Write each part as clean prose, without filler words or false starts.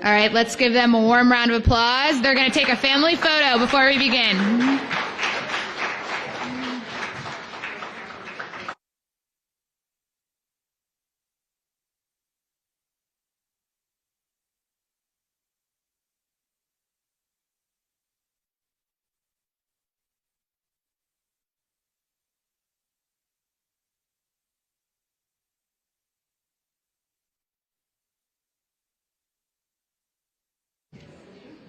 All right, let's give them a warm round of applause. They're going to take a family photo before we begin.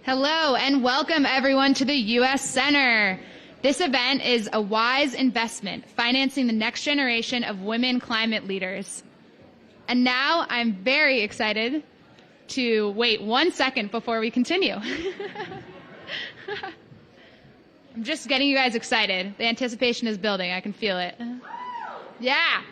Hello and welcome everyone to the U.S. Center. This event is a wise investment financing the next generation of women climate leaders. And now I'm very excited to wait 1 second before we continue. I'm just getting you guys excited. The anticipation is building. I can feel it. Yeah.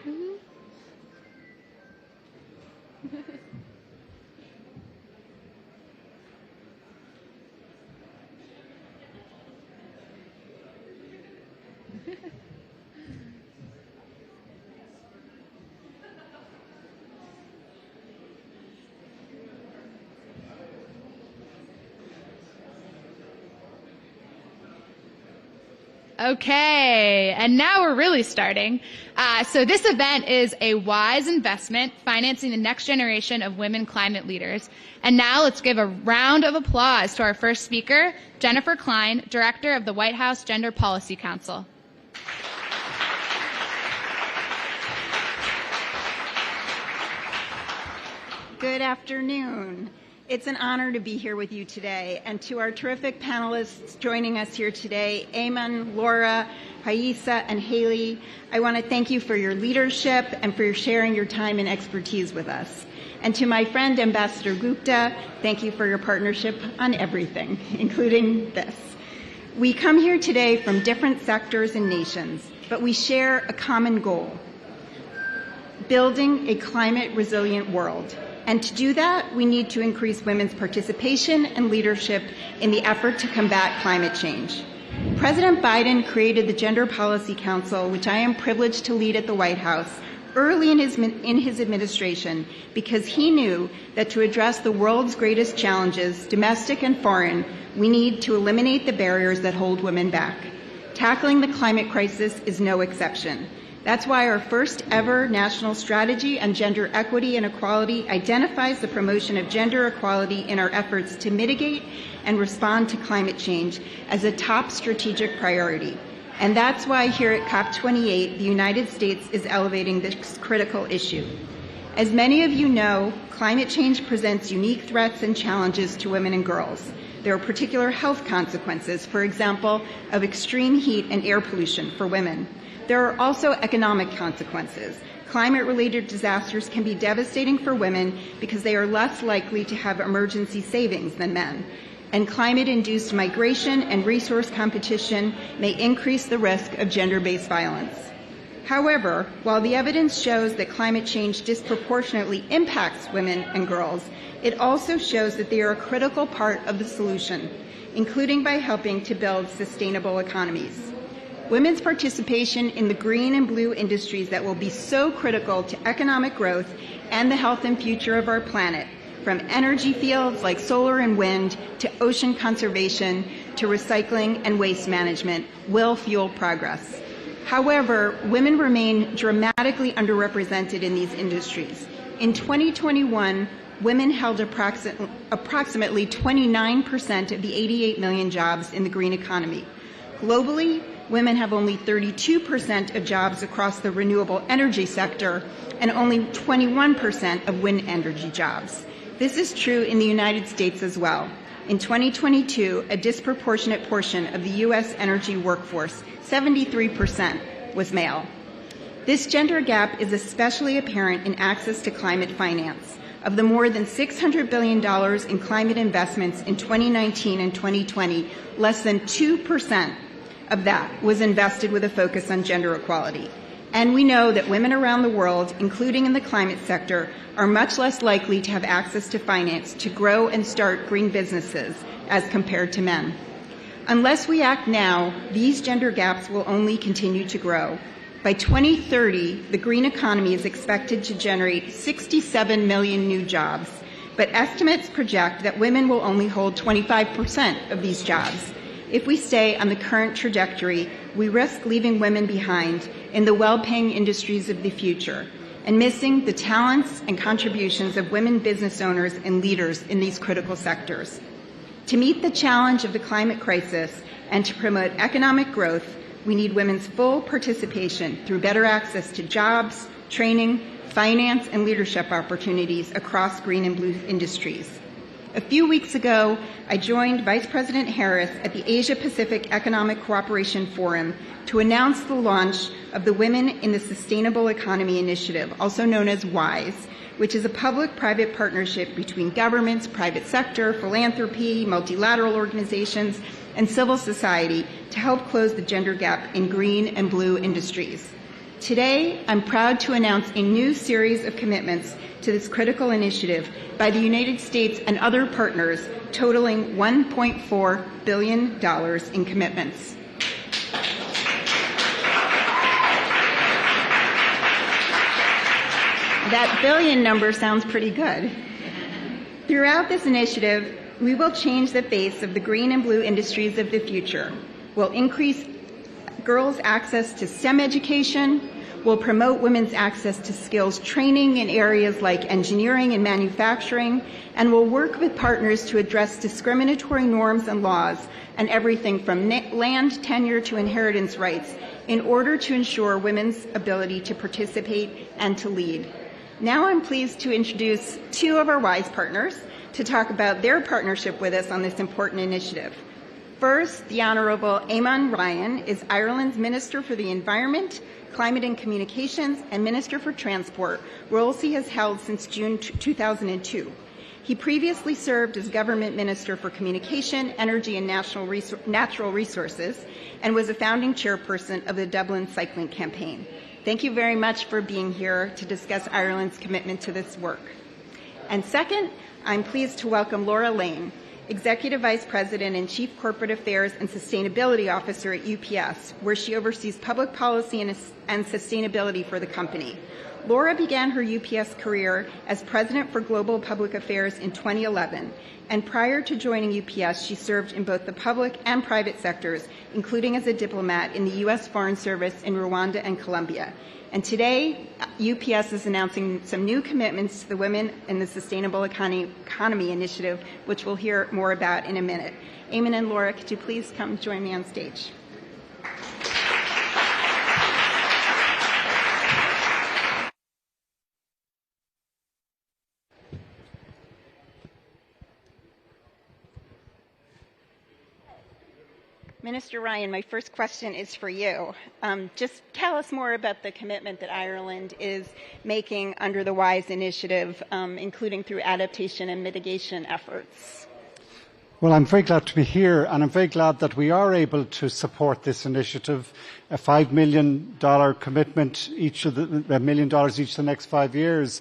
Okay, and now we're really starting. So this event is a wise investment financing the next generation of women climate leaders. And now let's give a round of applause to our first speaker, Jennifer Klein, Director of the White House Gender Policy Council. Good afternoon. It's an honor to be here with you today, and to our terrific panelists joining us here today, Eamon, Laura, Haisa, and Haley, I want to thank you for your leadership and for sharing your time and expertise with us. And to my friend Ambassador Gupta, thank you for your partnership on everything, including this. We come here today from different sectors and nations, but we share a common goal: building a climate-resilient world. And to do that, we need to increase women's participation and leadership in the effort to combat climate change. President Biden created the Gender Policy Council, which I am privileged to lead at the White House, early in his administration, because he knew that to address the world's greatest challenges, domestic and foreign, we need to eliminate the barriers that hold women back. Tackling the climate crisis is no exception. That's why our first ever national strategy on gender equity and equality identifies the promotion of gender equality in our efforts to mitigate and respond to climate change as a top strategic priority. And that's why here at COP28, the United States is elevating this critical issue. As many of you know, climate change presents unique threats and challenges to women and girls. There are particular health consequences, for example, of extreme heat and air pollution for women. There are also economic consequences. Climate-related disasters can be devastating for women because they are less likely to have emergency savings than men. And climate-induced migration and resource competition may increase the risk of gender-based violence. However, while the evidence shows that climate change disproportionately impacts women and girls, it also shows that they are a critical part of the solution, including by helping to build sustainable economies. Women's participation in the green and blue industries that will be so critical to economic growth and the health and future of our planet, from energy fields like solar and wind to ocean conservation to recycling and waste management, will fuel progress. However, women remain dramatically underrepresented in these industries. In 2021, women held approximately 29% of the 88 million jobs in the green economy. Globally, women have only 32% of jobs across the renewable energy sector and only 21% of wind energy jobs. This is true in the United States as well. In 2022, a disproportionate portion of the U.S. energy workforce, 73%, was male. This gender gap is especially apparent in access to climate finance. Of the more than $600 billion in climate investments in 2019 and 2020, less than 2% of that was invested with a focus on gender equality. And we know that women around the world, including in the climate sector, are much less likely to have access to finance to grow and start green businesses as compared to men. Unless we act now, these gender gaps will only continue to grow. By 2030, the green economy is expected to generate 67 million new jobs, but estimates project that women will only hold 25% of these jobs. If we stay on the current trajectory, we risk leaving women behind in the well-paying industries of the future and missing the talents and contributions of women business owners and leaders in these critical sectors. To meet the challenge of the climate crisis and to promote economic growth, we need women's full participation through better access to jobs, training, finance, and leadership opportunities across green and blue industries. A few weeks ago, I joined Vice President Harris at the Asia-Pacific Economic Cooperation Forum to announce the launch of the Women in the Sustainable Economy Initiative, also known as WISE, which is a public-private partnership between governments, private sector, philanthropy, multilateral organizations, and civil society to help close the gender gap in green and blue industries. Today, I'm proud to announce a new series of commitments to this critical initiative by the United States and other partners, totaling $1.4 billion in commitments. That billion number sounds pretty good. Throughout this initiative, we will change the face of the green and blue industries of the future. We'll increase girls' access to STEM education. We'll promote women's access to skills training in areas like engineering and manufacturing. And we'll work with partners to address discriminatory norms and laws and everything from land tenure to inheritance rights in order to ensure women's ability to participate and to lead. Now I'm pleased to introduce two of our WISE partners to talk about their partnership with us on this important initiative. First, the Honourable Eamon Ryan is Ireland's Minister for the Environment, Climate and Communications, and Minister for Transport, roles he has held since June 2002. He previously served as Government Minister for Communication, Energy and Natural Resources, and was a founding chairperson of the Dublin Cycling Campaign. Thank you very much for being here to discuss Ireland's commitment to this work. And second, I'm pleased to welcome Laura Lane, Executive Vice President and Chief Corporate Affairs and Sustainability Officer at UPS, where she oversees public policy and sustainability for the company. Laura began her UPS career as President for Global Public Affairs in 2011, and prior to joining UPS, she served in both the public and private sectors, including as a diplomat in the U.S. Foreign Service in Rwanda and Colombia. And today, UPS is announcing some new commitments to the Women in the Sustainable Economy Initiative, which we'll hear more about in a minute. Eamon and Laura, could you please come join me on stage? Minister Ryan, my first question is for you. Just tell us more about the commitment that Ireland is making under the WISE initiative, including through adaptation and mitigation efforts. Well, I'm very glad to be here, and I'm very glad that we are able to support this initiative, a $5 million commitment, $1 million each the next 5 years.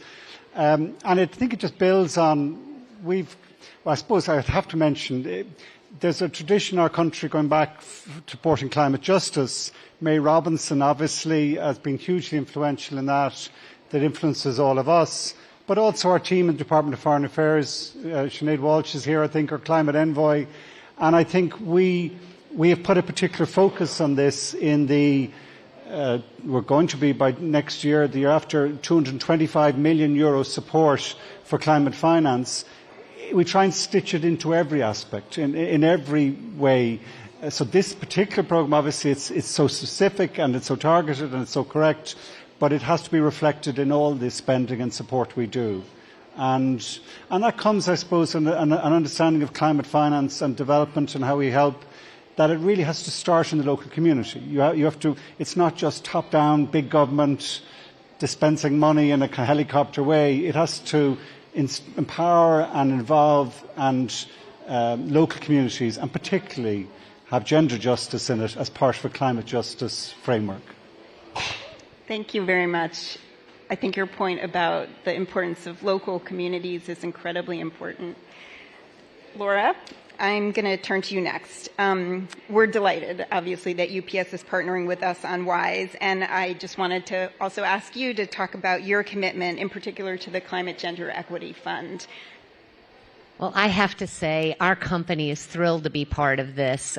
And I think it just builds on, I suppose I have to mention, there's a tradition in our country going back to supporting climate justice. May Robinson obviously has been hugely influential in that influences all of us, but also our team in the Department of Foreign Affairs. Sinead Walsh is here, I think, our climate envoy. And I think we have put a particular focus on this in we're going to be by next year, the year after, €225 million support for climate finance. We try and stitch it into every aspect, in every way. So this particular programme, obviously, it's so specific and it's so targeted and it's so correct, but it has to be reflected in all the spending and support we do. And that comes, I suppose, an understanding of climate finance and development and how we help, that it really has to start in the local community. You have to. It's not just top-down, big government dispensing money in a helicopter way. It has to empower and involve local communities, and particularly have gender justice in it as part of a climate justice framework. Thank you very much. I think your point about the importance of local communities is incredibly important. Laura, I'm going to turn to you next. We're delighted, obviously, that UPS is partnering with us on WISE, and I just wanted to also ask you to talk about your commitment, in particular to the Climate Gender Equity Fund. Well, I have to say, our company is thrilled to be part of this.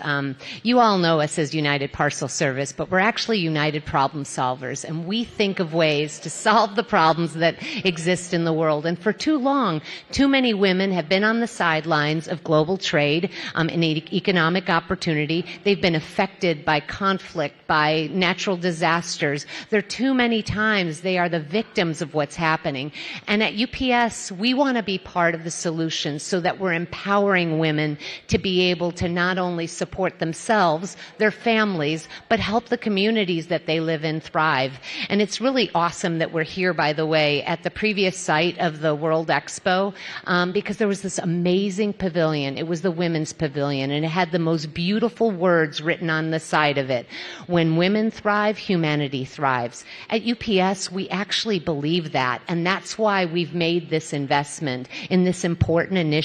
You all know us as United Parcel Service, but we're actually United Problem Solvers, and we think of ways to solve the problems that exist in the world. And for too long, too many women have been on the sidelines of global trade and economic opportunity. They've been affected by conflict, by natural disasters. There are too many times they are the victims of what's happening. And at UPS, we want to be part of the solution, so that we're empowering women to be able to not only support themselves, their families, but help the communities that they live in thrive. And it's really awesome that we're here, by the way, at the previous site of the World Expo, because there was this amazing pavilion. It was the Women's Pavilion, and it had the most beautiful words written on the side of it. When women thrive, humanity thrives. At UPS, we actually believe that, and that's why we've made this investment in this important initiative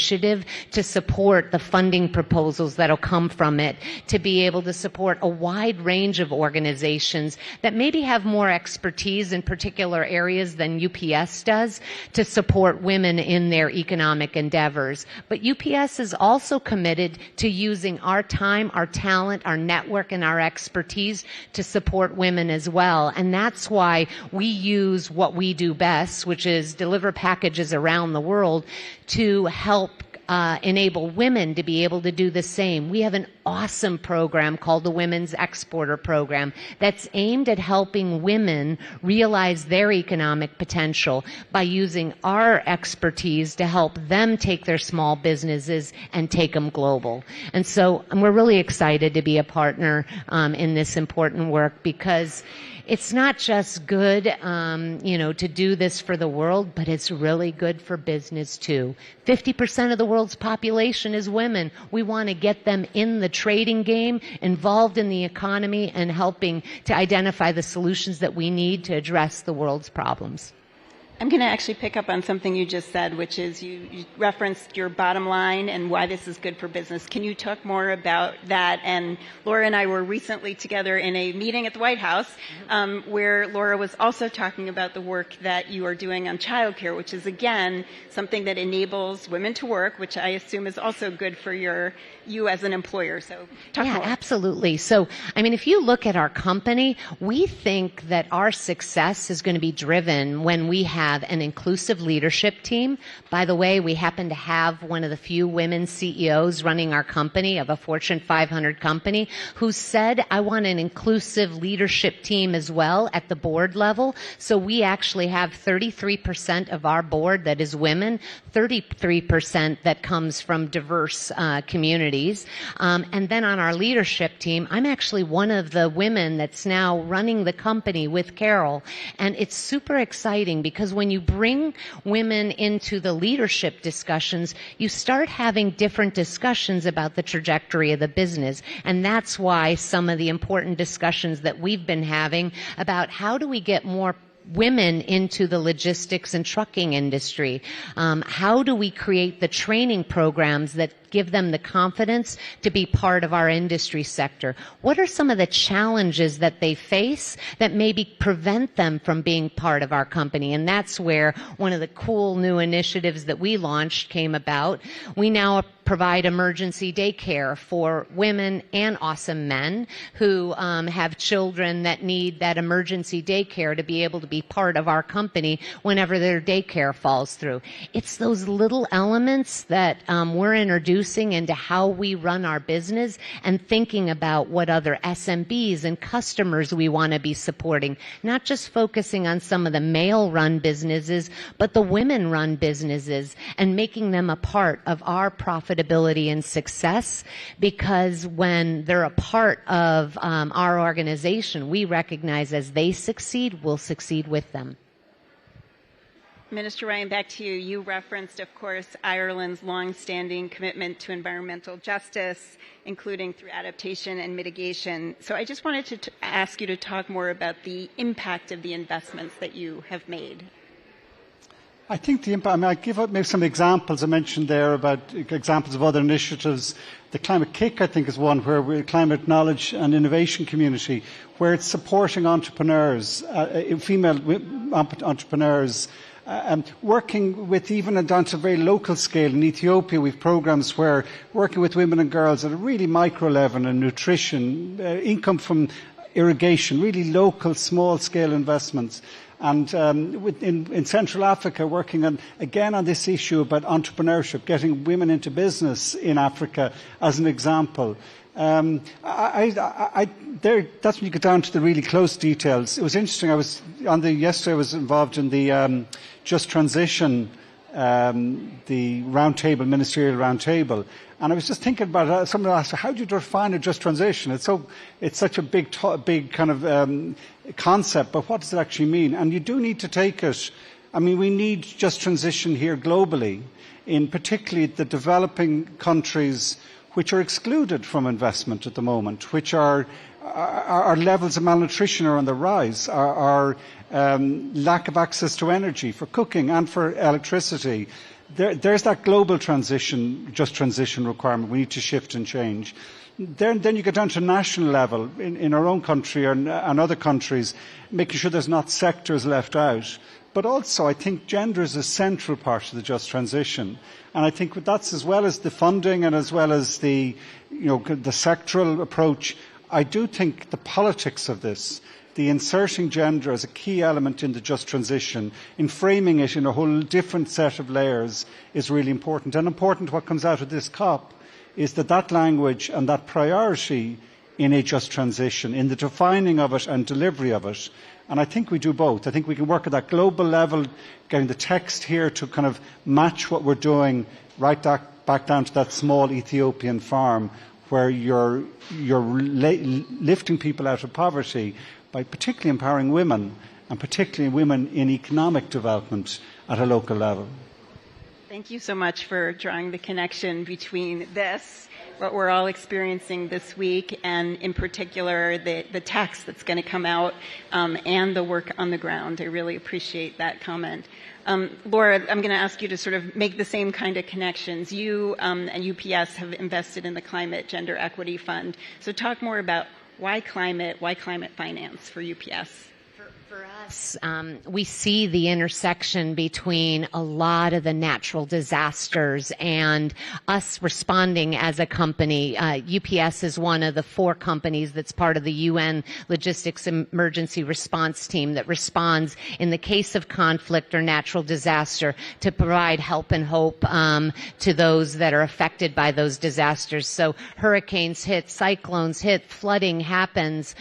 to support the funding proposals that'll come from it, to be able to support a wide range of organizations that maybe have more expertise in particular areas than UPS does, to support women in their economic endeavors. But UPS is also committed to using our time, our talent, our network, and our expertise to support women as well. And that's why we use what we do best, which is deliver packages around the world, to help enable women to be able to do the same. We have an awesome program called the Women's Exporter Program that's aimed at helping women realize their economic potential by using our expertise to help them take their small businesses and take them global. And so we're really excited to be a partner in this important work, because it's not just good, to do this for the world, but it's really good for business too. 50% of the world's population is women. We want to get them in the trading game, involved in the economy, and helping to identify the solutions that we need to address the world's problems. I'm going to actually pick up on something you just said, which is you referenced your bottom line and why this is good for business. Can you talk more about that? And Laura and I were recently together in a meeting at the White House where Laura was also talking about the work that you are doing on childcare, which is, again, something that enables women to work, which I assume is also good for you as an employer. So talk more. Yeah, absolutely. So, if you look at our company, we think that our success is going to be driven when we have an inclusive leadership team. By the way, we happen to have one of the few women CEOs running our company, of a Fortune 500 company, who said, I want an inclusive leadership team as well at the board level. So we actually have 33% of our board that is women, 33% that comes from diverse communities. And then on our leadership team, I'm actually one of the women that's now running the company with Carol. And it's super exciting, because when you bring women into the leadership discussions, you start having different discussions about the trajectory of the business. And that's why some of the important discussions that we've been having about how do we get more women into the logistics and trucking industry? How do we create the training programs that give them the confidence to be part of our industry sector? What are some of the challenges that they face that maybe prevent them from being part of our company? And that's where one of the cool new initiatives that we launched came about. We now provide emergency daycare for women and awesome men who have children that need that emergency daycare to be able to be part of our company whenever their daycare falls through. It's those little elements that we're introducing into how we run our business, and thinking about what other SMBs and customers we want to be supporting, not just focusing on some of the male-run businesses, but the women-run businesses, and making them a part of our profitability and success, because when they're a part of our organization, we recognize as they succeed, we'll succeed with them. Minister Ryan, back to you. You referenced, of course, Ireland's long-standing commitment to environmental justice, including through adaptation and mitigation. So I just wanted to ask you to talk more about the impact of the investments that you have made. I think the impact, I give up maybe some examples I mentioned there about examples of other initiatives. The Climate Kick, I think, is one where we're climate knowledge and innovation community, where it's supporting entrepreneurs, female entrepreneurs, Working with even down to a very local scale. In Ethiopia, we've programs where working with women and girls at a really micro level in nutrition, income from irrigation, really local, small-scale investments. And in Central Africa, working again on this issue about entrepreneurship, getting women into business in Africa as an example. That's when you get down to the really close details. It was interesting. Yesterday I was involved in the Just Transition, the roundtable, ministerial roundtable, and I was just thinking about it. Someone asked, "How do you define a just transition?" It's such a big kind of concept, but what does it actually mean? And you do need to take it. I mean, we need just transition here globally, in particularly the developing countries, which are excluded from investment at the moment, which our levels of malnutrition are on the rise, our lack of access to energy for cooking and for electricity. There's that global just transition requirement. We need to shift and change. Then you get down to national level, in our own country and other countries, making sure there's not sectors left out. But also, I think gender is a central part of the just transition. And I think that's, as well as the funding and as well as the sectoral approach, I do think the politics of this, the inserting gender as a key element in the just transition, in framing it in a whole different set of layers, is really important. And important what comes out of this COP is that language and that priority in a just transition, in the defining of it and delivery of it. And I think we do both. I think we can work at that global level, getting the text here to kind of match what we're doing right back down to that small Ethiopian farm, where you're lifting people out of poverty by particularly empowering women, and particularly women in economic development at a local level. Thank you so much for drawing the connection between this, what we're all experiencing this week, and in particular the text that's going to come out and the work on the ground. I really appreciate that comment. Laura, I'm going to ask you to sort of make the same kind of connections. You and UPS have invested in the Climate Gender Equity Fund. So talk more about why climate finance for UPS. For us, we see the intersection between a lot of the natural disasters and us responding as a company. UPS is one of the 4 companies that's part of the UN Logistics Emergency Response Team that responds in the case of conflict or natural disaster to provide help and hope to those that are affected by those disasters. So hurricanes hit, cyclones hit, flooding happens.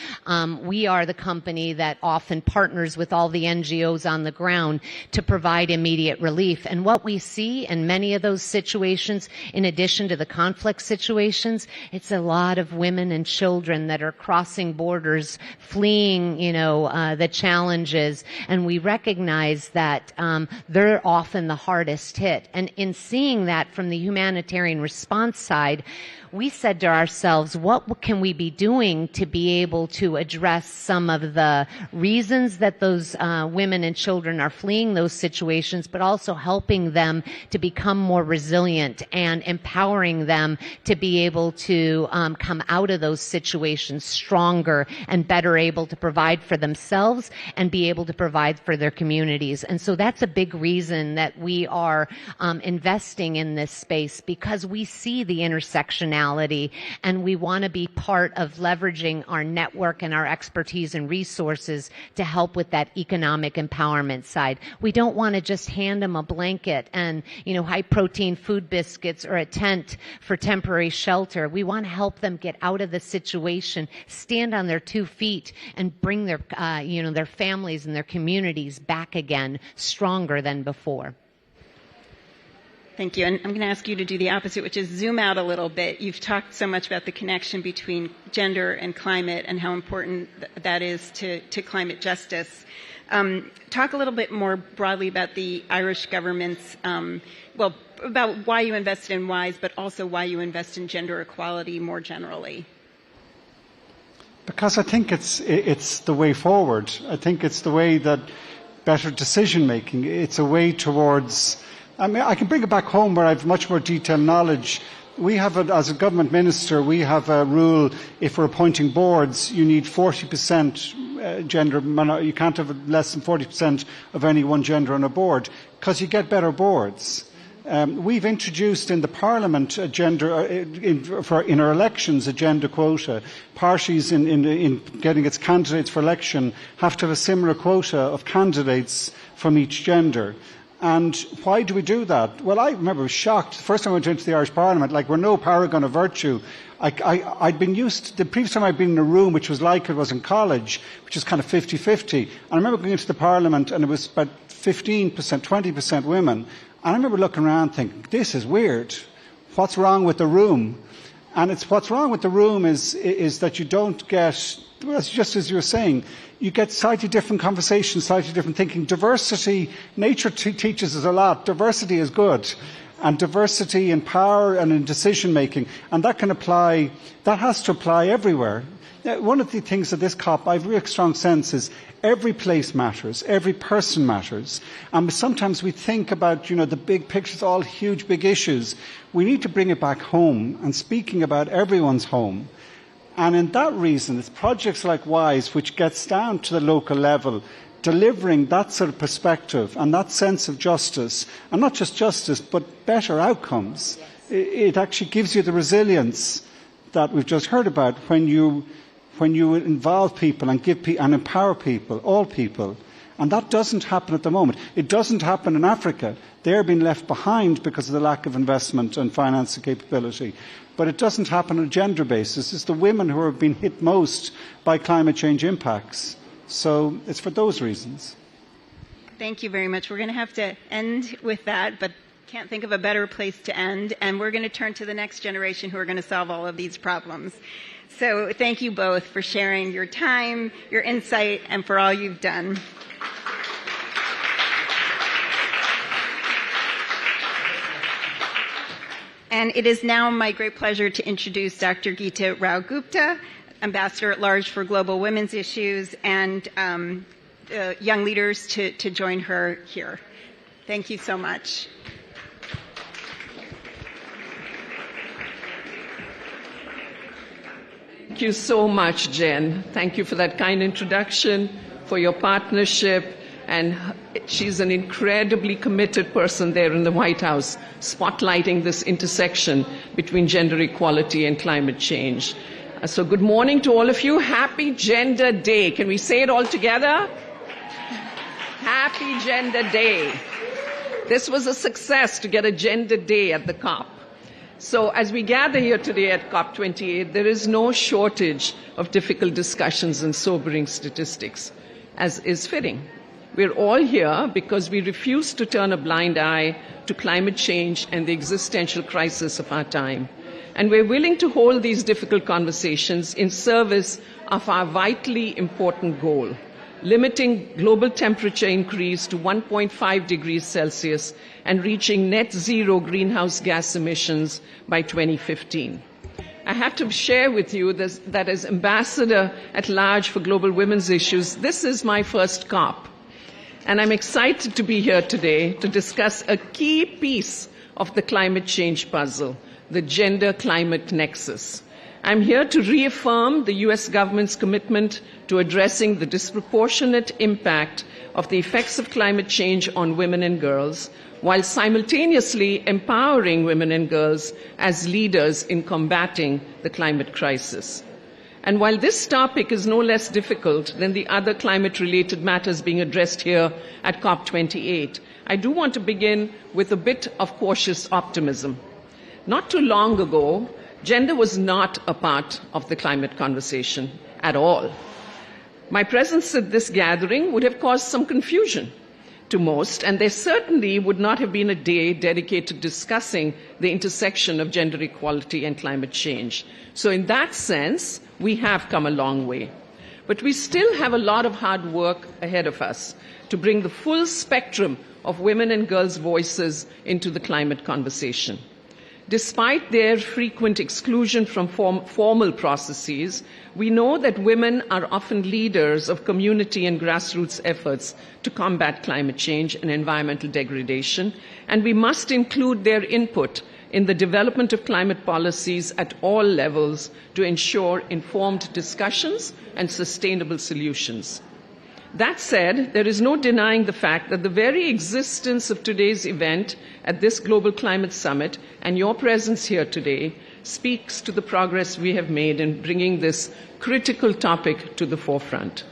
We are the company that often partners with all the NGOs on the ground to provide immediate relief. And what we see in many of those situations, in addition to the conflict situations, it's a lot of women and children that are crossing borders, fleeing, the challenges. And we recognize that they're often the hardest hit. And in seeing that from the humanitarian response side, we said to ourselves, what can we be doing to be able to address some of the reasons that those women and children are fleeing those situations, but also helping them to become more resilient and empowering them to be able to come out of those situations stronger and better able to provide for themselves and be able to provide for their communities. And so that's a big reason that we are investing in this space, because we see the intersectionality and we want to be part of leveraging our network and our expertise and resources to help with that economic empowerment side. We don't want to just hand them a blanket and, high protein food biscuits or a tent for temporary shelter. We want to help them get out of the situation, stand on their 2 feet, and bring their, their families and their communities back again stronger than before. Thank you. And I'm going to ask you to do the opposite, which is zoom out a little bit. You've talked so much about the connection between gender and climate and how important that is to climate justice. Talk a little bit more broadly about the Irish government's, about why you invested in WISE, but also why you invest in gender equality more generally. Because I think it's the way forward. I think it's the way that better decision making. It's a way towards. I can bring it back home where I have much more detailed knowledge. We have, as a government minister, we have a rule: if we're appointing boards, you need 40% you can't have less than 40% of any one gender on a board, because you get better boards. We've introduced in the Parliament a gender, in our elections, a gender quota. Parties in getting its candidates for election have to have a similar quota of candidates from each gender. And why do we do that? Well, I remember I was shocked. The first time I went into the Irish Parliament, like we're no paragon of virtue. I'd been used, the previous time I'd been in a room which was like it was in college, which is kind of 50-50. And I remember going into the Parliament and it was about 15%, 20% women. And I remember looking around thinking, this is weird. What's wrong with the room? And what's wrong with the room is that you don't get, just as you were saying, you get slightly different conversations, slightly different thinking. Diversity, nature teaches us a lot. Diversity is good. And diversity in power and in decision making. And that has to apply everywhere. One of the things of this COP I have a real strong sense is every place matters, every person matters. And sometimes we think about, the big pictures, all huge big issues. We need to bring it back home and speaking about everyone's home. And in that reason, it's projects like WISE which gets down to the local level, delivering that sort of perspective and that sense of justice, and not just justice, but better outcomes. It actually gives you the resilience that we've just heard about when you involve people and and empower people, all people. And that doesn't happen at the moment. It doesn't happen in Africa. They're being left behind because of the lack of investment and financing capability. But it doesn't happen on a gender basis. It's the women who are being hit most by climate change impacts. So it's for those reasons. Thank you very much. We're going to have to end with that, but can't think of a better place to end. And we're going to turn to the next generation who are going to solve all of these problems. So thank you both for sharing your time, your insight, and for all you've done. And it is now my great pleasure to introduce Dr. Geeta Rao-Gupta, Ambassador at Large for Global Women's Issues, and young leaders to join her here. Thank you so much. Thank you so much, Jen. Thank you for that kind introduction, for your partnership. And she's an incredibly committed person there in the White House, spotlighting this intersection between gender equality and climate change. So good morning to all of you. Happy Gender Day. Can we say it all together? Happy Gender Day. This was a success to get a Gender Day at the COP. So as we gather here today at COP28, there is no shortage of difficult discussions and sobering statistics, as is fitting. We're all here because we refuse to turn a blind eye to climate change and the existential crisis of our time. And we're willing to hold these difficult conversations in service of our vitally important goal, limiting global temperature increase to 1.5 degrees Celsius and reaching net zero greenhouse gas emissions by 2015. I have to share with you that as Ambassador at Large for Global Women's Issues, this is my first COP. And I'm excited to be here today to discuss a key piece of the climate change puzzle, the gender-climate nexus. I'm here to reaffirm the US government's commitment to addressing the disproportionate impact of the effects of climate change on women and girls, while simultaneously empowering women and girls as leaders in combating the climate crisis. And while this topic is no less difficult than the other climate-related matters being addressed here at COP28, I do want to begin with a bit of cautious optimism. Not too long ago, gender was not a part of the climate conversation at all. My presence at this gathering would have caused some confusion to most, and there certainly would not have been a day dedicated to discussing the intersection of gender equality and climate change. So in that sense, we have come a long way. But we still have a lot of hard work ahead of us to bring the full spectrum of women and girls' voices into the climate conversation. Despite their frequent exclusion from formal processes, we know that women are often leaders of community and grassroots efforts to combat climate change and environmental degradation, and we must include their input in the development of climate policies at all levels to ensure informed discussions and sustainable solutions. That said, there is no denying the fact that the very existence of today's event at this Global Climate Summit and your presence here today speaks to the progress we have made in bringing this critical topic to the forefront.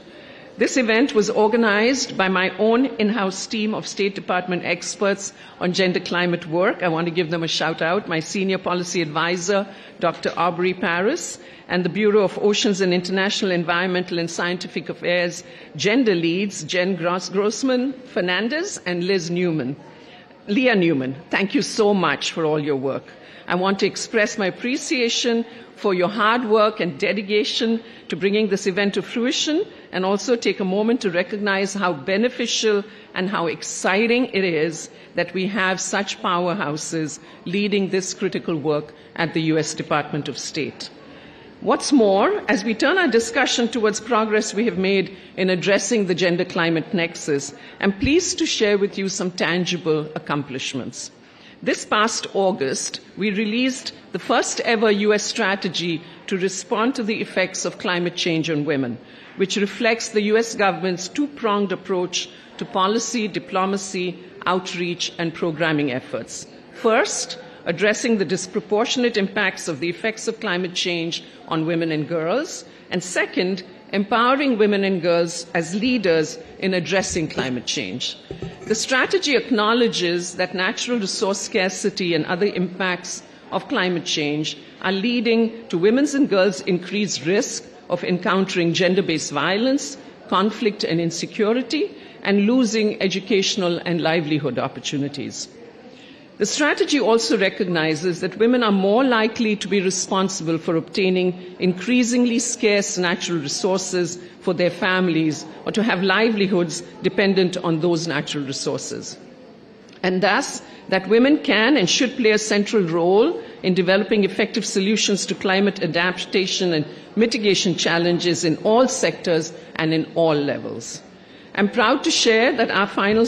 This event was organized by my own in-house team of State Department experts on gender climate work. I want to give them a shout out. My senior policy advisor, Dr. Aubrey Paris, and the Bureau of Oceans and International Environmental and Scientific Affairs gender leads, Jen Grossman Fernandez and Leah Newman. Thank you so much for all your work. I want to express my appreciation for your hard work and dedication to bringing this event to fruition, and also take a moment to recognize how beneficial and how exciting it is that we have such powerhouses leading this critical work at the U.S. Department of State. What's more, as we turn our discussion towards progress we have made in addressing the gender-climate nexus, I'm pleased to share with you some tangible accomplishments. This past August, we released the first ever U.S. strategy to respond to the effects of climate change on women, which reflects the U.S. government's two-pronged approach to policy, diplomacy, outreach, and programming efforts. First, addressing the disproportionate impacts of the effects of climate change on women and girls, and second, empowering women and girls as leaders in addressing climate change. The strategy acknowledges that natural resource scarcity and other impacts of climate change are leading to women's and girls' increased risk of encountering gender-based violence, conflict and insecurity, and losing educational and livelihood opportunities. The strategy also recognizes that women are more likely to be responsible for obtaining increasingly scarce natural resources for their families, or to have livelihoods dependent on those natural resources. And thus, that women can and should play a central role in developing effective solutions to climate adaptation and mitigation challenges in all sectors and in all levels. I'm proud to share that our final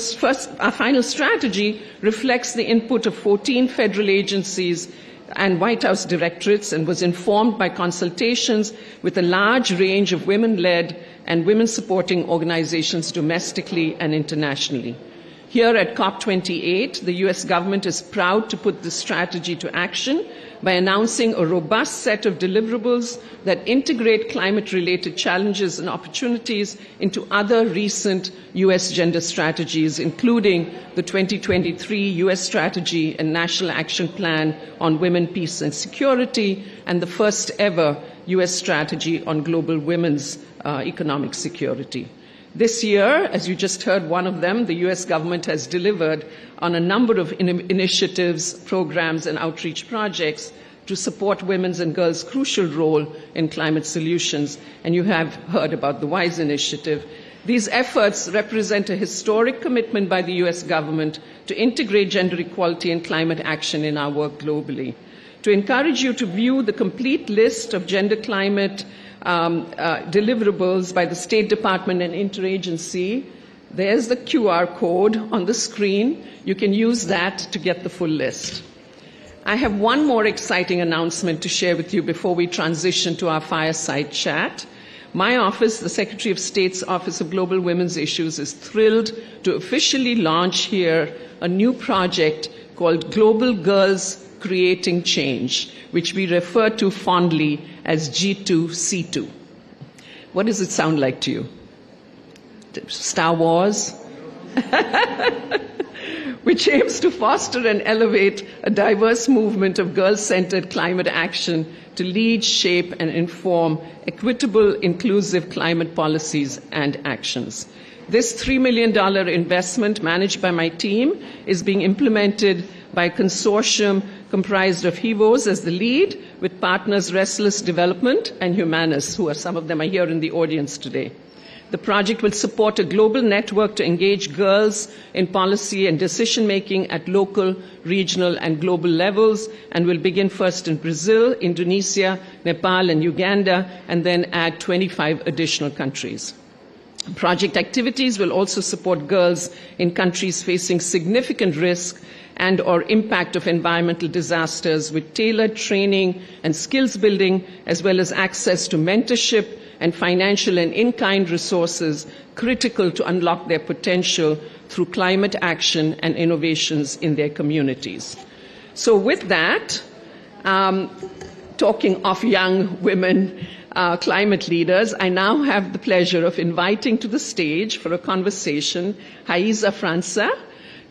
strategy reflects the input of 14 federal agencies and White House directorates, and was informed by consultations with a large range of women-led and women-supporting organizations domestically and internationally. Here at COP28, the U.S. government is proud to put this strategy to action by announcing a robust set of deliverables that integrate climate-related challenges and opportunities into other recent U.S. gender strategies, including the 2023 U.S. Strategy and National Action Plan on Women, Peace and Security, and the first ever U.S. Strategy on Global Women's Economic Security. This year, as you just heard one of them, the U.S. government has delivered on a number of initiatives, programs, and outreach projects to support women's and girls' crucial role in climate solutions. And you have heard about the WISE initiative. These efforts represent a historic commitment by the U.S. government to integrate gender equality and climate action in our work globally. To encourage you to view the complete list of gender climate deliverables by the State Department and interagency, there's the QR code on the screen. You can use that to get the full list. I have one more exciting announcement to share with you before we transition to our fireside chat. My office, the Secretary of State's Office of Global Women's Issues, is thrilled to officially launch here a new project called Global Girls Creating Change, which we refer to fondly as G2C2. What does it sound like to you? Star Wars? Which aims to foster and elevate a diverse movement of girl-centered climate action to lead, shape, and inform equitable, inclusive climate policies and actions. This $3 million investment, managed by my team, is being implemented by a consortium comprised of HEVOs as the lead, with partners Restless Development and Humanis, some of them are here in the audience today. The project will support a global network to engage girls in policy and decision-making at local, regional, and global levels, and will begin first in Brazil, Indonesia, Nepal, and Uganda, and then add 25 additional countries. Project activities will also support girls in countries facing significant risk and or impact of environmental disasters with tailored training and skills building, as well as access to mentorship and financial and in-kind resources critical to unlock their potential through climate action and innovations in their communities. So with that, talking of young women climate leaders, I now have the pleasure of inviting to the stage for a conversation Haiza França.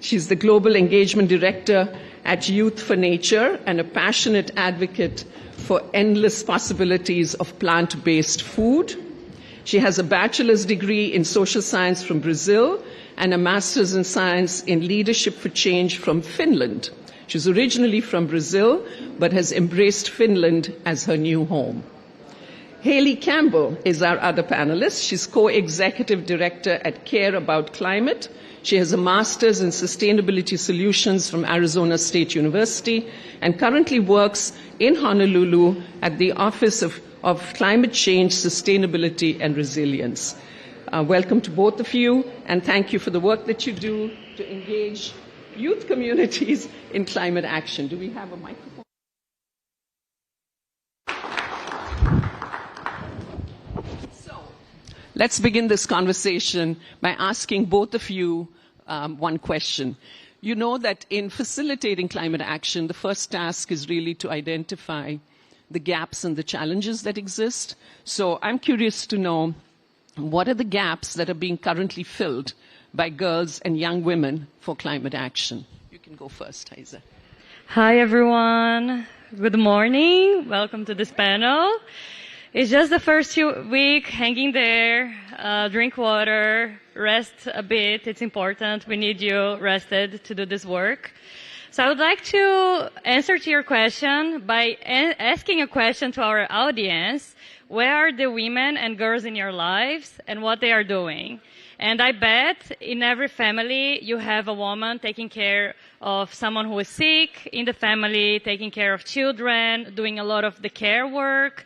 She's the Global Engagement Director at Youth for Nature and a passionate advocate for endless possibilities of plant-based food. She has a bachelor's degree in social science from Brazil and a master's in science in leadership for change from Finland. She's originally from Brazil, but has embraced Finland as her new home. Haley Campbell is our other panelist. She's co-executive director at Care About Climate. She has a master's in sustainability solutions from Arizona State University and currently works in Honolulu at the Office of Climate Change, Sustainability and Resilience. Welcome to both of you, and thank you for the work that you do to engage youth communities in climate action. Do we have a microphone? Let's begin this conversation by asking both of you one question. You know that in facilitating climate action, the first task is really to identify the gaps and the challenges that exist. So I'm curious to know, what are the gaps that are being currently filled by girls and young women for climate action? You can go first, Haiza. Hi, everyone. Good morning. Welcome to this panel. It's just the first week, hanging there, drink water, rest a bit. It's important. We need you rested to do this work. So I would like to answer to your question by asking a question to our audience. Where are the women and girls in your lives and what they are doing? And I bet in every family you have a woman taking care of someone who is sick in the family, taking care of children, doing a lot of the care work.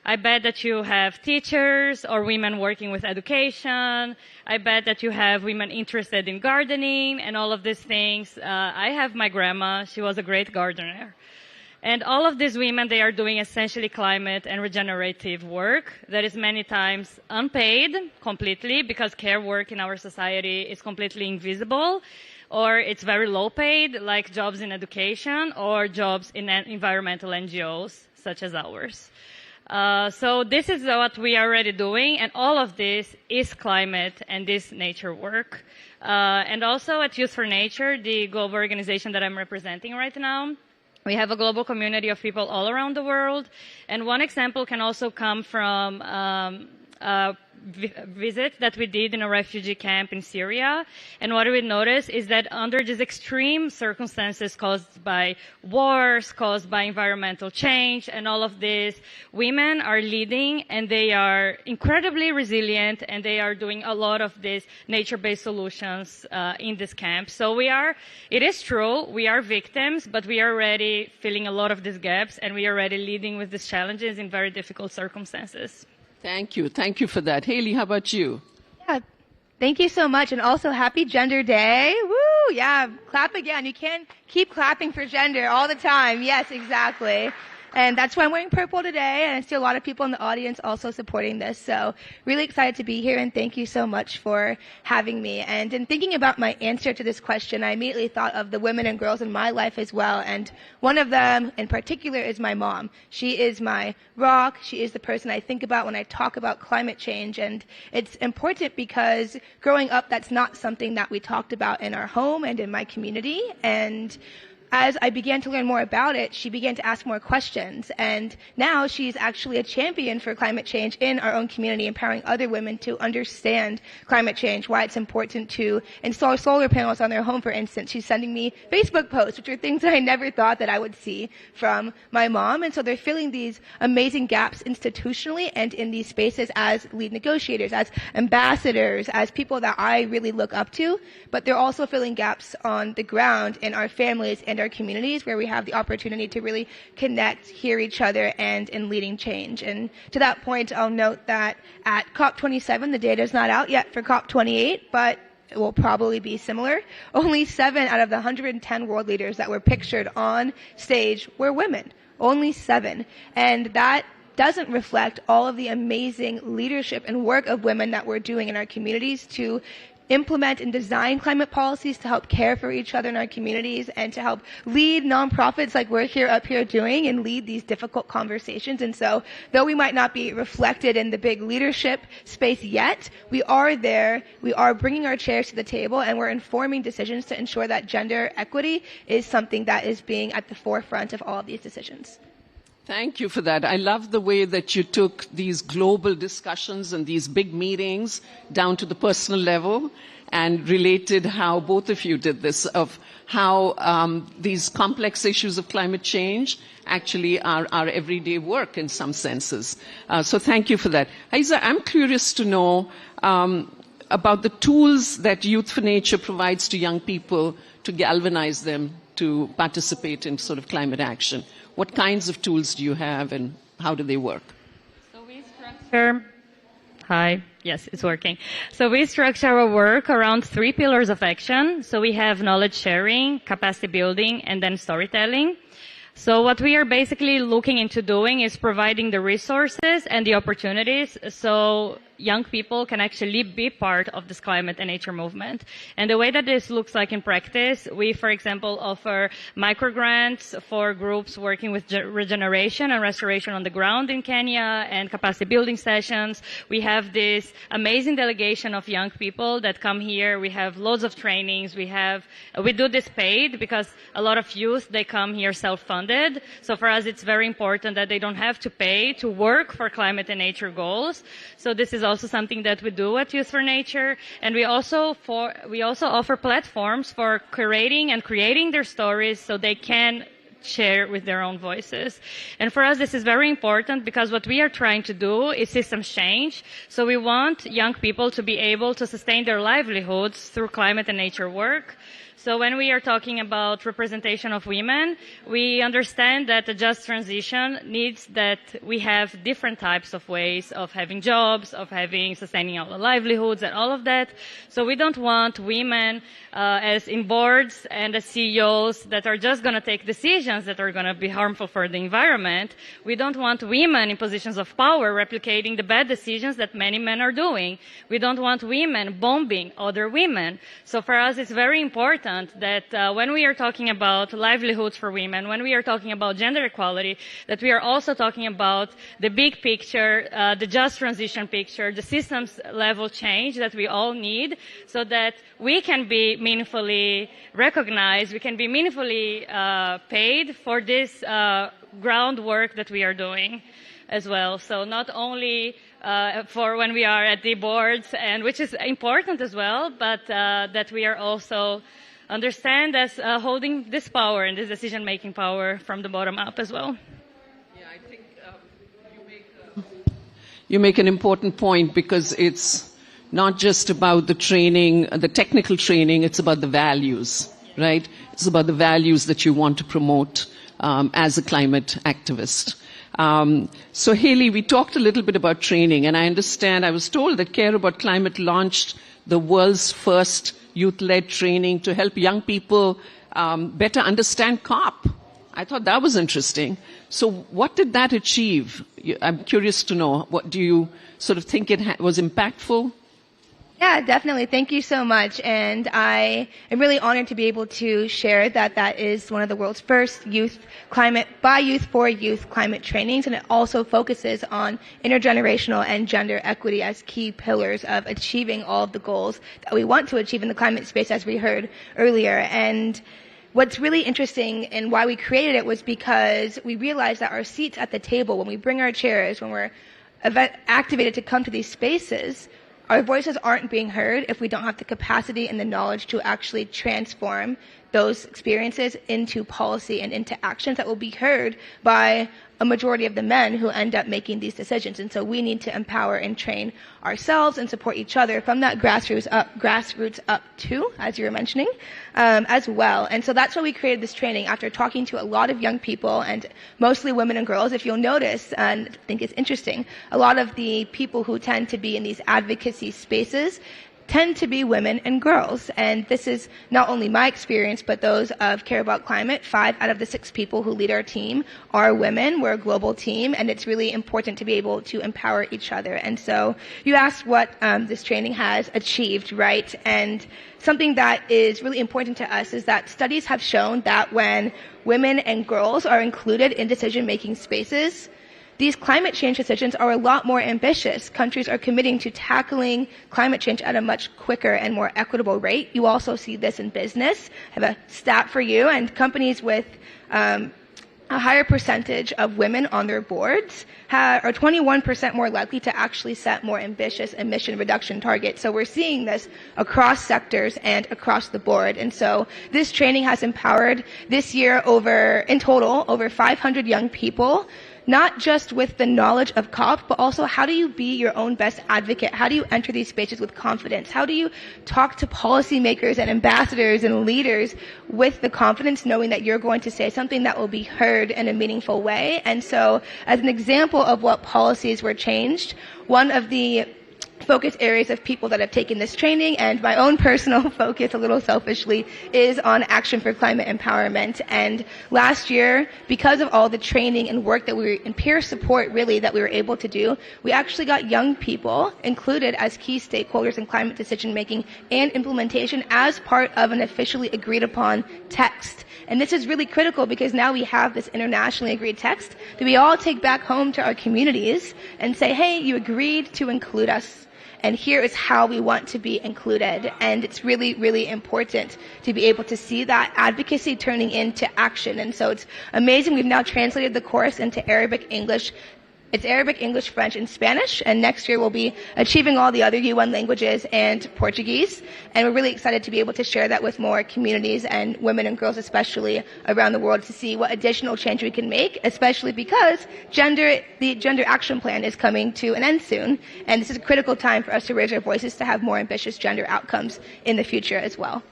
I bet that you have teachers or women working with education. I bet that you have women interested in gardening and all of these things. I have my grandma. She was a great gardener. And all of these women, they are doing essentially climate and regenerative work that is many times unpaid completely because care work in our society is completely invisible, or it's very low paid, like jobs in education or jobs in environmental NGOs such as ours. So this is what we are already doing, and all of this is climate and this nature work. And also at Youth for Nature, the global organization that I'm representing right now, we have a global community of people all around the world. And one example can also come from a visit that we did in a refugee camp in Syria. And what we noticed is that under these extreme circumstances caused by wars, caused by environmental change, and all of this, women are leading and they are incredibly resilient and they are doing a lot of these nature-based solutions in this camp. So it is true, we are victims, but we are already filling a lot of these gaps and we are already leading with these challenges in very difficult circumstances. Thank you. Thank you for that. Haley, how about you? Yeah, thank you so much. And also happy Gender Day. Woo! Yeah, clap again. You can't keep clapping for gender all the time. Yes, exactly. And that's why I'm wearing purple today, and I see a lot of people in the audience also supporting this. So really excited to be here, and thank you so much for having me. And in thinking about my answer to this question, I immediately thought of the women and girls in my life as well. And one of them in particular is my mom. She is my rock. She is the person I think about when I talk about climate change. And it's important because growing up, that's not something that we talked about in our home and in my community. And as I began to learn more about it, she began to ask more questions. And now she's actually a champion for climate change in our own community, empowering other women to understand climate change, why it's important to install solar panels on their home, for instance. She's sending me Facebook posts, which are things that I never thought that I would see from my mom. And so they're filling these amazing gaps institutionally and in these spaces as lead negotiators, as ambassadors, as people that I really look up to. But they're also filling gaps on the ground in our families and our communities where we have the opportunity to really connect, hear each other, and in leading change. And to that point, I'll note that at COP27, the data is not out yet for COP28, but will probably be similar. Only 7 out of the 110 world leaders that were pictured on stage were women. Only 7. And that doesn't reflect all of the amazing leadership and work of women that we're doing in our communities to implement and design climate policies to help care for each other in our communities and to help lead nonprofits like we're up here doing and lead these difficult conversations. And so though we might not be reflected in the big leadership space yet, we are there. We are bringing our chairs to the table and we're informing decisions to ensure that gender equity is something that is being at the forefront of all of these decisions. Thank you for that. I love the way that you took these global discussions and these big meetings down to the personal level and related how both of you did this, of how these complex issues of climate change actually are our everyday work in some senses. So thank you for that. Aiza, I'm curious to know about the tools that Youth for Nature provides to young people to galvanize them to participate in sort of climate action. What kinds of tools do you have and how do they work? So we structure, hi, yes, it's working. So we structure our work around 3 pillars of action. So we have knowledge sharing, capacity building, and then storytelling. So what we are basically looking into doing is providing the resources and the opportunities so young people can actually be part of this climate and nature movement. And the way that this looks like in practice, we, for example, offer microgrants for groups working with regeneration and restoration on the ground in Kenya and capacity building sessions. We have this amazing delegation of young people that come here. We have loads of trainings. We do this paid because a lot of youth, they come here self-funded. So for us, it's very important that they don't have to pay to work for climate and nature goals. So this is also something that we do at Youth for Nature, and we also offer platforms for curating and creating their stories so they can share with their own voices. And for us, this is very important because what we are trying to do is systems change. So we want young people to be able to sustain their livelihoods through climate and nature work. So when we are talking about representation of women, we understand that a just transition needs that we have different types of ways of having jobs, of having sustaining our livelihoods and all of that. So we don't want women as in boards and as CEOs that are just going to take decisions that are going to be harmful for the environment. We don't want women in positions of power replicating the bad decisions that many men are doing. We don't want women bombing other women. So for us, it's very important that when we are talking about livelihoods for women, when we are talking about gender equality, that we are also talking about the big picture, the just transition picture, the systems level change that we all need so that we can be meaningfully recognized, we can be meaningfully paid for this groundwork that we are doing as well. So not only for when we are at the boards, and which is important as well, but that we are also understand as holding this power and this decision-making power from the bottom up as well. Yeah, I think you make an important point because it's not just about the training, the technical training, it's about the values, right? It's about the values that you want to promote as a climate activist. So Haley, we talked a little bit about training, and I was told that Care About Climate launched the world's first youth-led training to help young people better understand COP. I thought that was interesting. So what did that achieve? I'm curious to know. What do you sort of think it was impactful? Yeah, definitely. Thank you so much. And I am really honored to be able to share that is one of the world's first youth climate, by youth for youth climate trainings. And it also focuses on intergenerational and gender equity as key pillars of achieving all of the goals that we want to achieve in the climate space, as we heard earlier. And what's really interesting and why we created it was because we realized that our seats at the table, when we bring our chairs, when we're activated to come to these spaces, our voices aren't being heard if we don't have the capacity and the knowledge to actually transform those experiences into policy and into actions that will be heard by a majority of the men who end up making these decisions. And so we need to empower and train ourselves and support each other from that grassroots up too, as you were mentioning, as well. And so that's why we created this training after talking to a lot of young people and mostly women and girls. If you'll notice, and I think it's interesting, a lot of the people who tend to be in these advocacy spaces tend to be women and girls. And this is not only my experience, but those of Care About Climate. 5 out of the 6 people who lead our team are women. We're a global team, and it's really important to be able to empower each other. And so you asked what this training has achieved, right? And something that is really important to us is that studies have shown that when women and girls are included in decision-making spaces, these climate change decisions are a lot more ambitious. Countries are committing to tackling climate change at a much quicker and more equitable rate. You also see this in business. I have a stat for you, and companies with a higher percentage of women on their boards are 21% more likely to actually set more ambitious emission reduction targets. So we're seeing this across sectors and across the board. And so this training has empowered this year in total, over 500 young people, not just with the knowledge of COP, but also how do you be your own best advocate? How do you enter these spaces with confidence? How do you talk to policymakers and ambassadors and leaders with the confidence knowing that you're going to say something that will be heard in a meaningful way? And so as an example of what policies were changed, one of the focus areas of people that have taken this training, and my own personal focus, a little selfishly, is on action for climate empowerment. And last year, because of all the training and work and peer support really that we were able to do, we actually got young people included as key stakeholders in climate decision making and implementation as part of an officially agreed upon text. And this is really critical because now we have this internationally agreed text that we all take back home to our communities and say, hey, you agreed to include us, and here is how we want to be included. And it's really, really important to be able to see that advocacy turning into action. And so it's amazing. We've now translated the course into Arabic, English. It's Arabic, English, French, and Spanish. And next year we'll be achieving all the other UN languages and Portuguese. And we're really excited to be able to share that with more communities and women and girls especially around the world to see what additional change we can make, especially because the Gender Action Plan is coming to an end soon. And this is a critical time for us to raise our voices to have more ambitious gender outcomes in the future as well.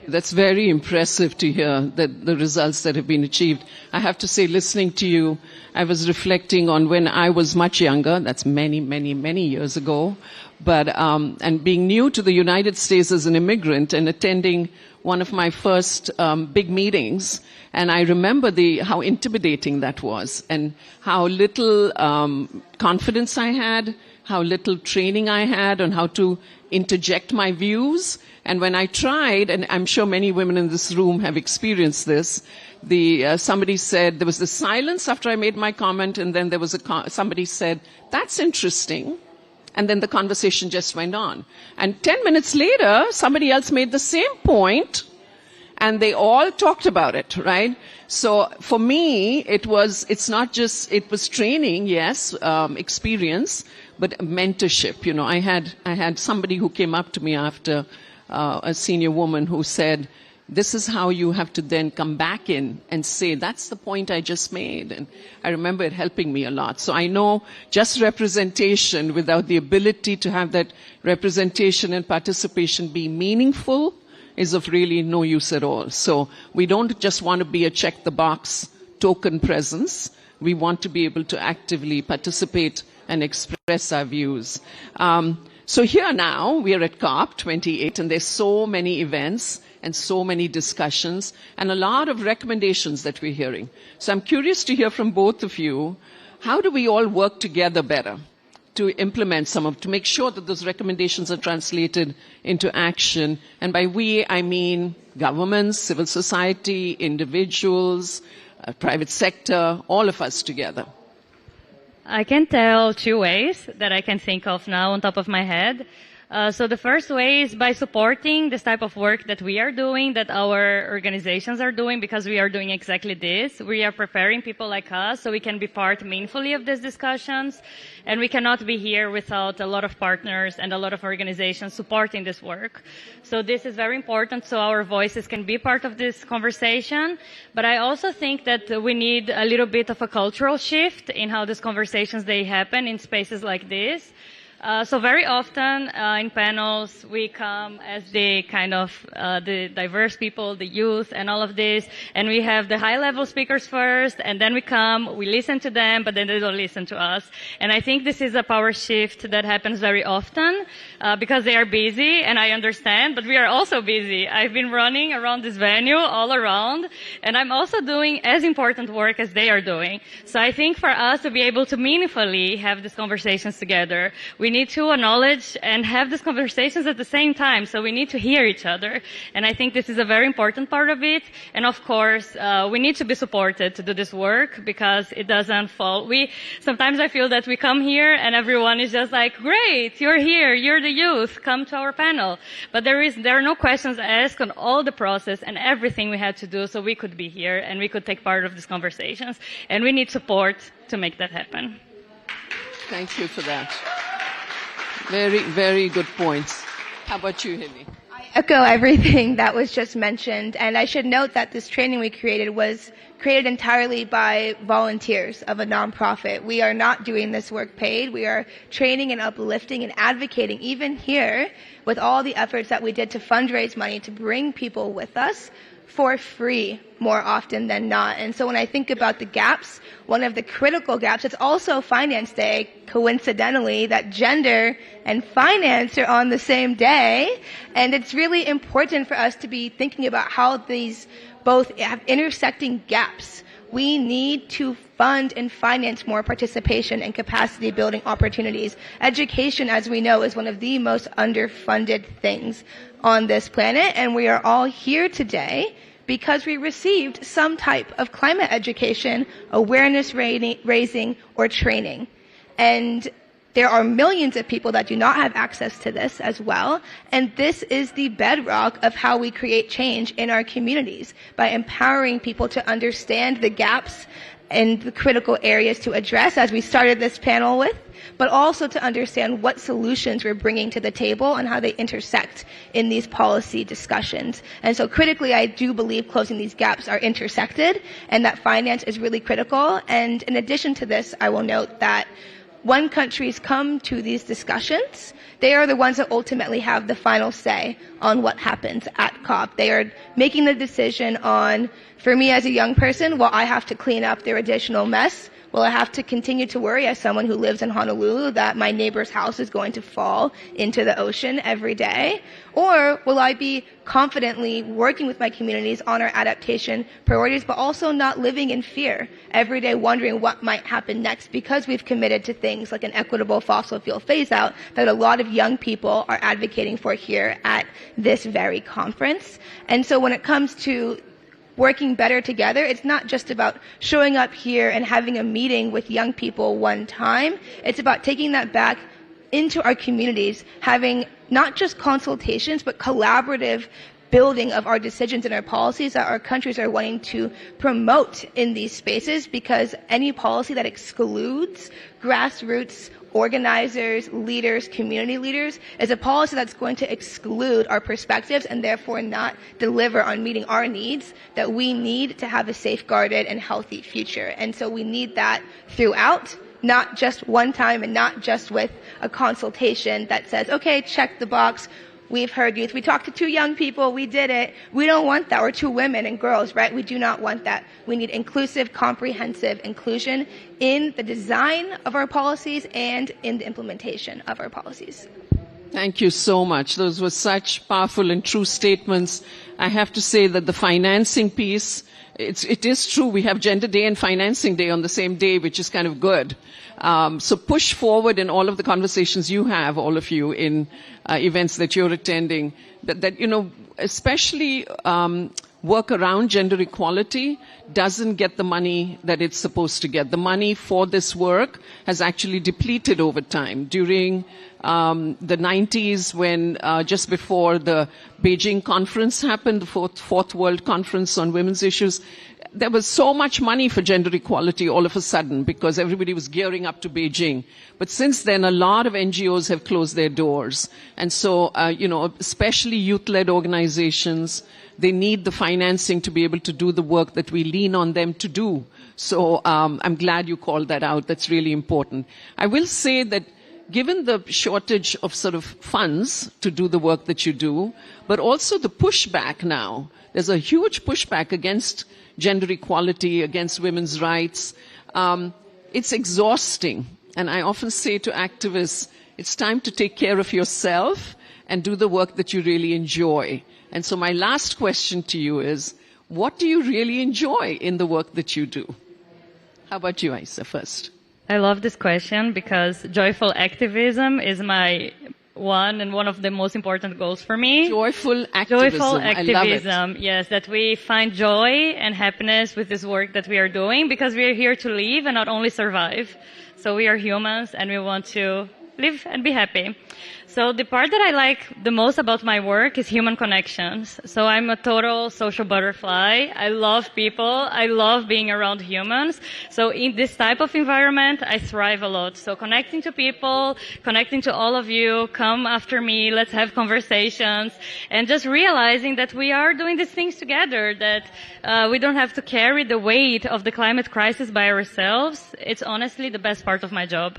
That's very impressive to hear the results that have been achieved. I have to say, listening to you, I was reflecting on when I was much younger. That's many, many, many years ago. But and being new to the United States as an immigrant and attending one of my first big meetings, and I remember how intimidating that was, and how little confidence I had, how little training I had on how to interject my views. And when I tried, and I'm sure many women in this room have experienced this, somebody said, there was the silence after I made my comment, and then there was somebody said, that's interesting. And then the conversation just went on. And 10 minutes later, somebody else made the same point, and they all talked about it, right? So for me, it was training, yes, experience, but mentorship. You know, I had somebody who came up to me after, a senior woman who said, this is how you have to then come back in and say, that's the point I just made. And I remember it helping me a lot. So I know just representation without the ability to have that representation and participation be meaningful is of really no use at all. So we don't just want to be a check the box token presence. We want to be able to actively participate and express our views. So here now, we are at COP28, and there's so many events and so many discussions and a lot of recommendations that we're hearing. So I'm curious to hear from both of you, how do we all work together better to implement to make sure that those recommendations are translated into action? And by we, I mean governments, civil society, individuals, private sector, all of us together. I can tell 2 ways that I can think of now on top of my head. So the first way is by supporting this type of work that we are doing, that our organizations are doing, because we are doing exactly this. We are preparing people like us so we can be part meaningfully of these discussions. And we cannot be here without a lot of partners and a lot of organizations supporting this work. So this is very important so our voices can be part of this conversation. But I also think that we need a little bit of a cultural shift in how these conversations they happen in spaces like this. So very often in panels, we come as the kind of the diverse people, the youth, and all of this, and we have the high-level speakers first, and then we listen to them, but then they don't listen to us. And I think this is a power shift that happens very often because they are busy, and I understand, but we are also busy. I've been running around this venue all around, and I'm also doing as important work as they are doing. So I think for us to be able to meaningfully have these conversations together, we need to acknowledge and have these conversations at the same time. So we need to hear each other. And I think this is a very important part of it. And of course, we need to be supported to do this work because it doesn't fall. Sometimes I feel that we come here and everyone is just like, great, you're here, you're the youth, come to our panel. But there are no questions asked on all the process and everything we had to do so we could be here and we could take part of these conversations. And we need support to make that happen. Thank you for that. Very, very good points. How about you, Hilly? I echo everything that was just mentioned, and I should note that this training we created was created entirely by volunteers of a nonprofit. We are not doing this work paid. We are training and uplifting and advocating, even here, with all the efforts that we did to fundraise money to bring people with us for free more often than not. And so when I think about the gaps, one of the critical gaps, it's also Finance Day, coincidentally, that gender and finance are on the same day. And it's really important for us to be thinking about how these both have intersecting gaps. We need to fund and finance more participation and capacity building opportunities. Education, as we know, is one of the most underfunded things on this planet, and we are all here today because we received some type of climate education, awareness raising, or training. And there are millions of people that do not have access to this as well, and this is the bedrock of how we create change in our communities, by empowering people to understand the gaps and the critical areas to address, as we started this panel with, but also to understand what solutions we're bringing to the table and how they intersect in these policy discussions. And so critically, I do believe closing these gaps are intersected and that finance is really critical. And in addition to this, I will note that when countries come to these discussions, they are the ones that ultimately have the final say on what happens at COP. They are making the decision on, for me as a young person, well, I have to clean up their additional mess. Will I have to continue to worry as someone who lives in Honolulu that my neighbor's house is going to fall into the ocean every day? Or will I be confidently working with my communities on our adaptation priorities, but also not living in fear every day, wondering what might happen next, because we've committed to things like an equitable fossil fuel phase out that a lot of young people are advocating for here at this very conference. And so when it comes to working better together, it's not just about showing up here and having a meeting with young people one time. It's about taking that back into our communities, having not just consultations, but collaborative building of our decisions and our policies that our countries are wanting to promote in these spaces, because any policy that excludes grassroots organizers, leaders, community leaders, is a policy that's going to exclude our perspectives and therefore not deliver on meeting our needs that we need to have a safeguarded and healthy future. And so we need that throughout, not just one time and not just with a consultation that says, okay, check the box. We've heard youth. We talked to 2 young people. We did it. We don't want that. Or 2 women and girls, right? We do not want that. We need inclusive, comprehensive inclusion in the design of our policies and in the implementation of our policies. Thank you so much. Those were such powerful and true statements. I have to say that the financing piece, it is true. We have Gender Day and Financing Day on the same day, which is kind of good. So push forward in all of the conversations you have, all of you, in events that you're attending, that you know, especially work around gender equality doesn't get the money that it's supposed to get. The money for this work has actually depleted over time. During the 90s, when just before the Beijing conference happened, the fourth World Conference on Women's Issues, there was so much money for gender equality all of a sudden because everybody was gearing up to Beijing. But since then, a lot of NGOs have closed their doors. And so, you know, especially youth-led organizations, they need the financing to be able to do the work that we lean on them to do. So I'm glad you called that out. That's really important. I will say that given the shortage of sort of funds to do the work that you do, but also the pushback now. There's a huge pushback against gender equality, against women's rights. It's exhausting. And I often say to activists, it's time to take care of yourself and do the work that you really enjoy. And so my last question to you is, what do you really enjoy in the work that you do? How about you, Isa, first? I love this question because joyful activism is my one of the most important goals for me. Joyful activism. Joyful activism, I love it. yes, that we find joy and happiness with this work that we are doing because we are here to live and not only survive. So we are humans and we want to live and be happy. So the part that I like the most about my work is human connections. So I'm a total social butterfly. I love people. I love being around humans. So in this type of environment, I thrive a lot. So connecting to people, connecting to all of you, come after me, let's have conversations, and just realizing that we are doing these things together, that we don't have to carry the weight of the climate crisis by ourselves. It's honestly the best part of my job.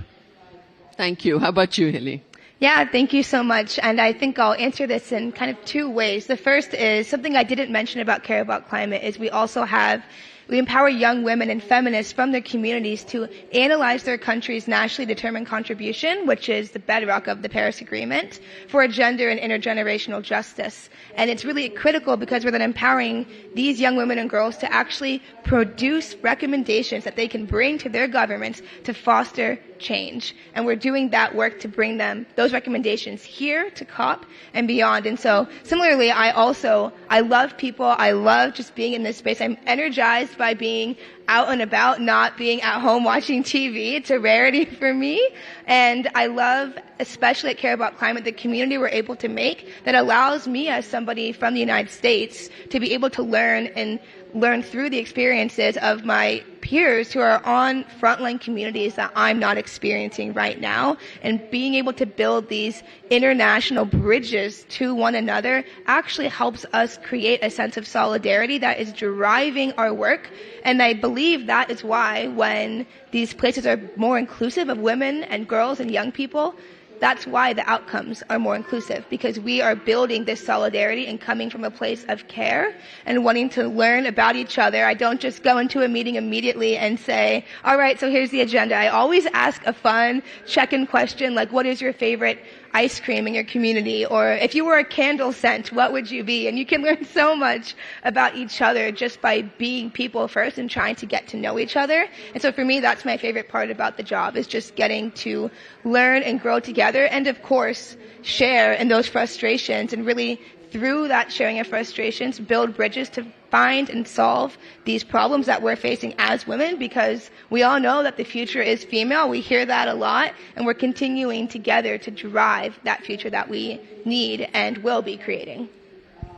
Thank you. How about you, Hilly? Yeah, thank you so much. And I think I'll answer this in kind of two ways. The first is something I didn't mention about Care About Climate is we empower young women and feminists from their communities to analyze their country's nationally determined contribution, which is the bedrock of the Paris Agreement, for gender and intergenerational justice. And it's really critical because we're then empowering these young women and girls to actually produce recommendations that they can bring to their governments to foster change. And we're doing that work to bring them those recommendations here to COP and beyond. And so similarly, I love people. I love just being in this space. I'm energized by being out and about, not being at home watching TV. It's a rarity for me. And I love, especially at Care About Climate, the community we're able to make that allows me as somebody from the United States to be able to learn through the experiences of my peers who are on frontline communities that I'm not experiencing right now, and being able to build these international bridges to one another actually helps us create a sense of solidarity that is driving our work. And I believe that is why when these places are more inclusive of women and girls and young people, that's why the outcomes are more inclusive, because we are building this solidarity and coming from a place of care and wanting to learn about each other. I don't just go into a meeting immediately and say, all right, so here's the agenda. I always ask a fun check-in question, like, what is your favorite ice cream in your community? Or if you were a candle scent, what would you be? And you can learn so much about each other just by being people first and trying to get to know each other. And so for me, that's my favorite part about the job, is just getting to learn and grow together, and of course, share in those frustrations, and really through that sharing of frustrations, build bridges to find and solve these problems that we're facing as women, because we all know that the future is female. We hear that a lot, and we're continuing together to drive that future that we need and will be creating.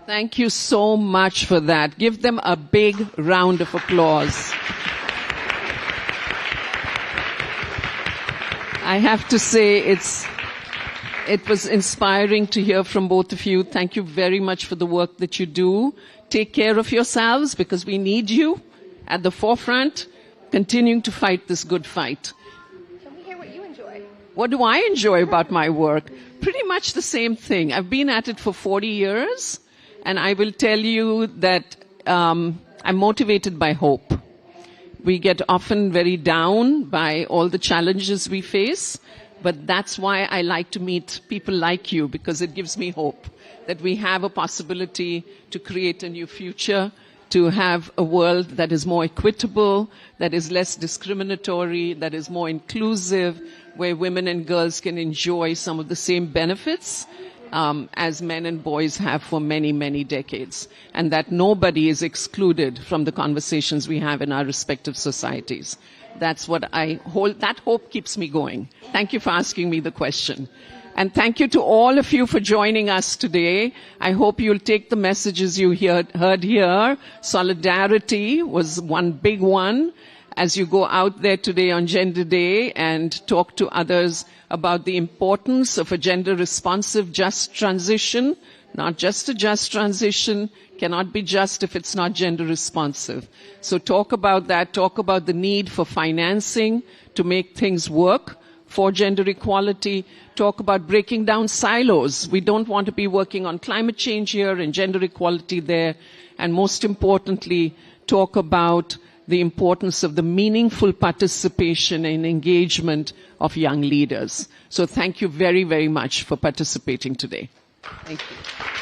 Thank you so much for that. Give them a big round of applause. I have to say it was inspiring to hear from both of you. Thank you very much for the work that you do. Take care of yourselves, because we need you at the forefront, continuing to fight this good fight. Can we hear what you enjoy? What do I enjoy about my work? Pretty much the same thing. I've been at it for 40 years, and I will tell you that I'm motivated by hope. We get often very down by all the challenges we face, but that's why I like to meet people like you, because it gives me hope that we have a possibility to create a new future, to have a world that is more equitable, that is less discriminatory, that is more inclusive, where women and girls can enjoy some of the same benefits as men and boys have for many, many decades, and that nobody is excluded from the conversations we have in our respective societies. That's what I hold. That hope keeps me going. Thank you for asking me the question. And thank you to all of you for joining us today. I hope you'll take the messages you heard here. Solidarity was one big one. As you go out there today on Gender Day and talk to others about the importance of a gender-responsive just transition, not just a just transition, cannot be just if it's not gender-responsive. So talk about that. Talk about the need for financing to make things work for gender equality, talk about breaking down silos. We don't want to be working on climate change here and gender equality there. And most importantly, talk about the importance of the meaningful participation and engagement of young leaders. So thank you very, very much for participating today. Thank you.